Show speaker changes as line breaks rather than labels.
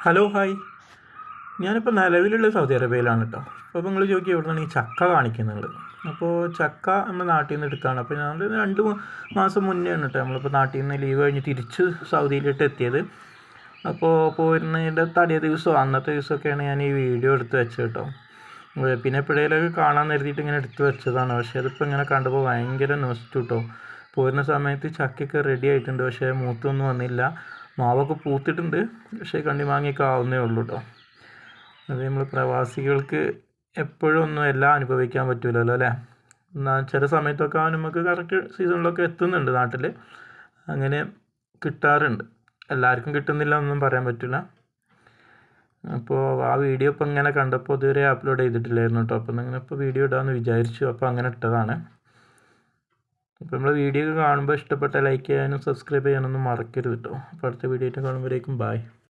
Hello hi. ഞാനിപ്പോൾ നിലവിലുള്ള Saudi അറേബ്യയിലാണ് കേട്ടോ. അപ്പോൾ നിങ്ങൾ ചോദിക്കുക എവിടെ നിന്നാണ് ഈ ചക്ക കാണിക്കുന്നത്. അപ്പോൾ ചക്ക നമ്മൾ നാട്ടിൽ നിന്ന് എടുക്കുകയാണ്. അപ്പോൾ ഞാൻ 2 മാസം മുന്നെയാണ് കേട്ടോ നമ്മളിപ്പോൾ നാട്ടിൽ നിന്ന് ലീവ് കഴിഞ്ഞ് തിരിച്ച് സൗദിയിലോട്ട് എത്തിയത്. അപ്പോൾ പോരുന്നതിൻ്റെ തലേ ദിവസമോ അന്നത്തെ ദിവസമൊക്കെയാണ് ഞാൻ ഈ വീഡിയോ എടുത്ത് വെച്ചത് കേട്ടോ. പിന്നെ എപ്പോഴേലൊക്കെ കാണാൻ കരുതിയിട്ട് ഇങ്ങനെ എടുത്ത് വെച്ചതാണ്. പക്ഷേ അതിപ്പോൾ ഇങ്ങനെ കണ്ടപ്പോൾ ഭയങ്കര നൊസ്റ്റു കേട്ടോ. പോരുന്ന സമയത്ത് ചക്കയൊക്കെ റെഡി ആയിട്ടുണ്ട്, പക്ഷേ മൂത്തൊന്നും വന്നില്ല. മാവൊക്കെ പൂത്തിട്ടുണ്ട്, പക്ഷേ കണ്ണിമാങ്ങിയൊക്കെ ആവുന്നേ ഉള്ളൂ കേട്ടോ. അത് നമ്മൾ പ്രവാസികൾക്ക് എപ്പോഴും ഒന്നും എല്ലാം അനുഭവിക്കാൻ പറ്റില്ലല്ലോ അല്ലേ. എന്നാൽ ചില സമയത്തൊക്കെ നമുക്ക് കറക്റ്റ് സീസണിലൊക്കെ എത്തുന്നുണ്ട് നാട്ടിൽ, അങ്ങനെ കിട്ടാറുണ്ട്. എല്ലാവർക്കും കിട്ടുന്നില്ല എന്നൊന്നും പറയാൻ പറ്റില്ല. അപ്പോൾ ആ വീഡിയോ ഇപ്പോൾ ഇങ്ങനെ കണ്ടപ്പോൾ ഇതുവരെ അപ്ലോഡ് ചെയ്തിട്ടില്ലായിരുന്നു കേട്ടോ. അപ്പോൾ ഇങ്ങനെ ഇപ്പോൾ വീഡിയോ ഇടാമെന്ന് വിചാരിച്ചു, അപ്പോൾ അങ്ങനെ ഇട്ടതാണ്. അപ്പോൾ നമ്മൾ വീഡിയോ കാണുമ്പോൾ ഇഷ്ടപ്പെട്ട ലൈക്ക് ചെയ്യാനും സബ്സ്ക്രൈബ് ചെയ്യാനൊന്നും മറക്കരുത് കേട്ടോ. അപ്പോൾ അടുത്ത വീഡിയോ ആയിട്ട് കാണുമ്പോഴേക്കും ബൈ.